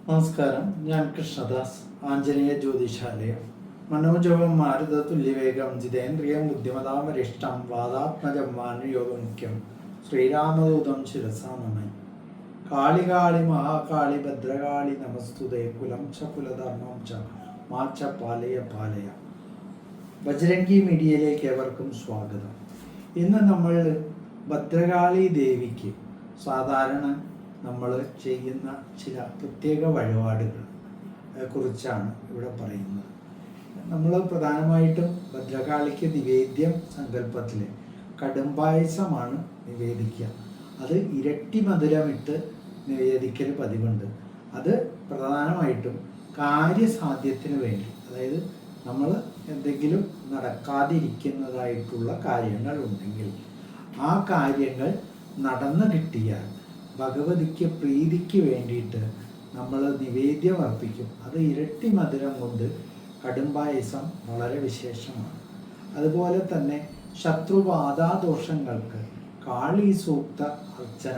നമസ്കാരം. ഞാൻ കൃഷ്ണദാസ്, ആഞ്ജനേയ ജ്യോതിഷാലയം. മനോജവം മാരുത തുല്യവേഗം ജിതേന്ദ്രിയം ബുദ്ധിമതാം വരിഷ്ഠം വാദാത്മജം വാനയോഗമുഖ്യം ശ്രീരാമദൂതം ശിരസാമമേ. കാളി കാളി മഹാകാളി ഭദ്രകാളി നമസ്തുതേ. കുലം ച കുലധർമ്മം ച മാച്ച പാലയ പാലയ. ബജ്രംഗി മീഡിയയിലേക്ക് ഏവർക്കും സ്വാഗതം. ഇന്ന് നമ്മൾ ഭദ്രകാളി ദേവിക്ക് സാധാരണ നമ്മൾ ചെയ്യുന്ന ചില പ്രത്യേക വഴിപാടുകൾ കുറിച്ചാണ് ഇവിടെ പറയുന്നത്. നമ്മൾ പ്രധാനമായിട്ടും ഭദ്രകാളിക്ക് നിവേദ്യം സങ്കല്പത്തിൽ കടുംപായസമാണ് നിവേദിക്കുക. അത് ഇരട്ടി മധുരമിട്ട് നിവേദിക്കൽ പതിവുണ്ട്. അത് പ്രധാനമായിട്ടും കാര്യസാധ്യത്തിന് വേണ്ടി, അതായത് നമ്മൾ എന്തെങ്കിലും നടക്കാതിരിക്കുന്നതായിട്ടുള്ള കാര്യങ്ങൾ ഉണ്ടെങ്കിൽ ആ കാര്യങ്ങൾ നടന്നു കിട്ടിയാൽ ഭഗവതിക്ക് പ്രീതിക്ക് വേണ്ടിയിട്ട് നമ്മൾ നിവേദ്യം അർപ്പിക്കും. അത് ഇരട്ടി മധുരം കൊണ്ട് കടുംപായസം വളരെ വിശേഷമാണ്. അതുപോലെ തന്നെ ശത്രുബാധാദോഷങ്ങൾക്ക് കാളി സൂക്ത അർച്ചന,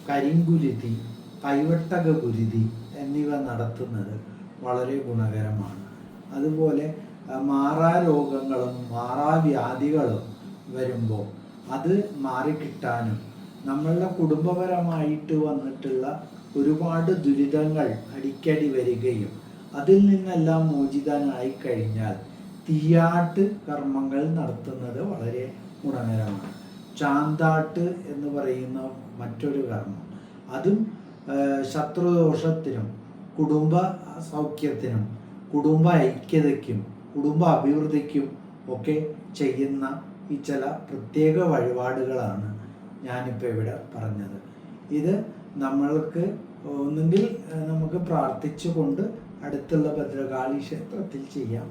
കരിങ്കുരുതി, കൈവട്ടക കുരുതി എന്നിവ നടത്തുന്നത് വളരെ ഗുണകരമാണ്. അതുപോലെ മാറാരോഗങ്ങളും മാറാവ്യാധികളും വരുമ്പോൾ അത് മാറിക്കിട്ടാനും നമ്മളുടെ കുടുംബപരമായിട്ട് വന്നിട്ടുള്ള ഒരുപാട് ദുരിതങ്ങൾ അടിക്കടി വരികയും അതിൽ നിന്നെല്ലാം മോചിതനായി കഴിഞ്ഞാൽ തീയാട്ട് കർമ്മങ്ങൾ നടത്തുന്നത് വളരെ ഗുണകരമാണ്. ചാന്താട്ട് എന്ന് പറയുന്ന മറ്റൊരു കർമ്മം, അതും ശത്രുദോഷത്തിനും കുടുംബ സൗഖ്യത്തിനും കുടുംബ ഐക്യതയ്ക്കും കുടുംബ അഭിവൃദ്ധിക്കും ഒക്കെ ചെയ്യുന്ന ഈ ചില പ്രത്യേക വഴിപാടുകളാണ് ഞാനിപ്പോൾ ഇവിടെ പറഞ്ഞത്. ഇത് നമ്മൾക്ക് ഒന്നുകിൽ നമുക്ക് പ്രാർത്ഥിച്ചുകൊണ്ട് അടുത്തുള്ള ഭദ്രകാളി ക്ഷേത്രത്തിൽ ചെയ്യാം,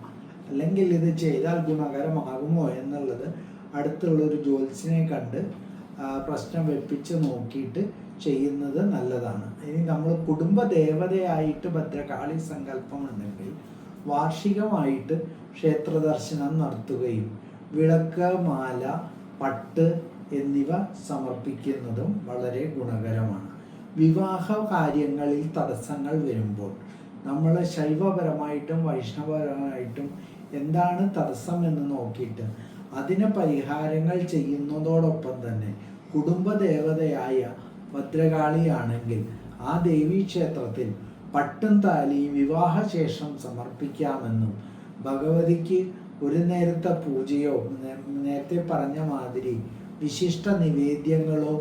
അല്ലെങ്കിൽ ഇത് ചെയ്താൽ ഗുണകരമാകുമോ എന്നുള്ളത് അടുത്തുള്ളൊരു ജ്യോത്സ്യനെ കണ്ട് പ്രശ്നം വെപ്പിച്ച് നോക്കിയിട്ട് ചെയ്യുന്നത് നല്ലതാണ്. ഇനി നമ്മൾ കുടുംബ ദേവതയായിട്ട് ഭദ്രകാളി സങ്കല്പമുണ്ടെങ്കിൽ വാർഷികമായിട്ട് ക്ഷേത്ര ദർശനം നടത്തുകയും വിളക്ക്, മാല, പട്ട് എന്നിവ സമർപ്പിക്കുന്നതും വളരെ ഗുണകരമാണ്. വിവാഹ കാര്യങ്ങളിൽ തടസ്സങ്ങൾ വരുമ്പോൾ നമ്മൾ ശൈവപരമായിട്ടും വൈഷ്ണവപരമായിട്ടും എന്താണ് തടസ്സം എന്ന് നോക്കിയിട്ട് അതിന് പരിഹാരങ്ങൾ ചെയ്യുന്നതോടൊപ്പം തന്നെ കുടുംബദേവതയായ ഭദ്രകാളിയാണെങ്കിൽ ആ ദേവീക്ഷേത്രത്തിൽ പട്ടും താലിയും വിവാഹശേഷം സമർപ്പിക്കാമെന്നും ഭഗവതിക്ക് ഒരു നേരത്തെ പൂജയോ നേരത്തെ പറഞ്ഞ മാതിരി വിശിഷ്ട നിവേദ്യങ്ങളോ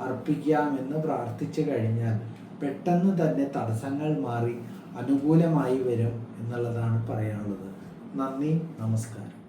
അർപ്പിക്കാമെന്ന് പ്രാർത്ഥിച്ചു കഴിഞ്ഞാൽ പെട്ടെന്ന് തന്നെ തടസ്സങ്ങൾ മാറി അനുകൂലമായി വരും എന്നുള്ളതാണ് പറയാനുള്ളത്. നന്ദി, നമസ്കാരം.